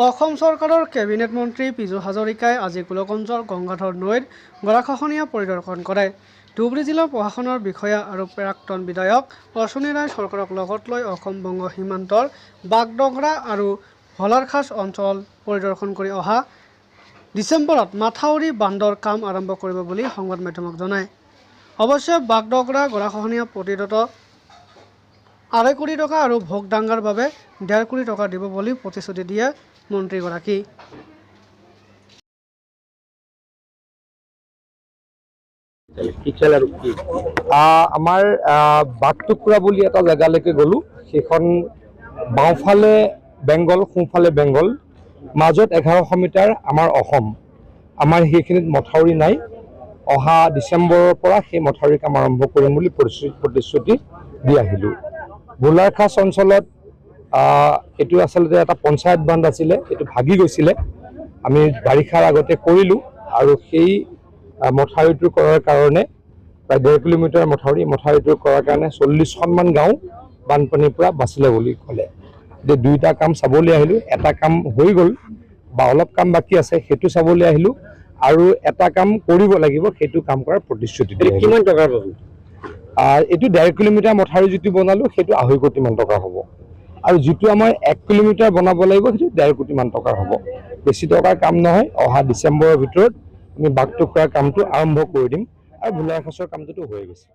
অসম চৰকাৰৰ কেবিনেট মন্ত্ৰী পীযুষ হাজৰিকাই আজি গোলকগঞ্জৰ গংগাধৰ নৈৰ গৰাখহনীয়া পৰিদৰ্শন কৰে। ধুবুৰী জিলা প্ৰশাসনৰ বিষয়া আৰু প্ৰাক্তন বিধায়ক অশ্বিনী ৰায় চৰকাৰক লগত লৈ অসম বংগ সীমান্তৰ বাগডগৰা আৰু হলাৰখাছ অঞ্চল পৰিদৰ্শন কৰি অহা ডিচেম্বৰত মাথাউৰি বান্ধৰ কাম আৰম্ভ কৰিব বুলি সংবাদ মাধ্যমক জনায়। অৱশ্যে বাগডগৰা গৰাখহনীয়া প্ৰতিৰোধত 2.5 কোটি টকা আৰু ভোগদাঙ্গাৰ বাবে 1.5 কোটি টকা দিব বুলি প্ৰতিশ্ৰুতি দিয়ে মন্ত্ৰীগৰাকী। আমাৰ বাগটুকুৰা বুলি এটা জেগালৈকে গ'লো। সেইখন বাওঁফালে বেংগল, সোঁফালে বেংগল, মাজত 1100 মিটাৰ আমাৰ অসম। আমাৰ সেইখিনিত মথাউৰি নাই। অহা ডিচেম্বৰৰ পৰা সেই মথাউৰি কাম আৰম্ভ কৰিম বুলি প্ৰতিশ্ৰুতি দি আহিলোঁ। ভোলাৰখাছ অঞ্চলত এইটো আচলতে এটা পঞ্চায়ত বান্ধ আছিলে, এইটো ভাগি গৈছিলে। আমি বাৰিষাৰ আগতে কৰিলোঁ আৰু সেই মথাউৰিটো কৰাৰ কাৰণে প্ৰায় 1.5 কিলোমিটাৰ মথাউৰিটো কৰাৰ কাৰণে 40খনমান গাঁও বানপানীৰ পৰা বাচিলে বুলি ক'লে। যে দুইটা কাম চাবলৈ আহিলোঁ, এটা কাম হৈ গ'ল বা অলপ কাম বাকী আছে সেইটো চাবলৈ আহিলোঁ, আৰু এটা কাম কৰিব লাগিব সেইটো কাম কৰাৰ প্ৰতিশ্ৰুতি দিলোঁ। কিমান টকাৰ পাব? এইটো 1.5 কিলোমিটাৰ মথাউৰি যিটো বনালোঁ সেইটো 2.5 কোটিমান টকাৰ হ'ব, আৰু যিটো আমাৰ 1 কিলোমিটাৰ বনাব লাগিব সেইটো 1.5 কোটিমান টকাৰ হ'ব। বেছি টকাৰ কাম নহয়। অহা ডিচেম্বৰৰ ভিতৰত আমি বাগটুকুৰাৰ কামটো আৰম্ভ কৰি দিম, আৰু ভোলাৰখাছৰ কামটোতো হৈ গৈছে।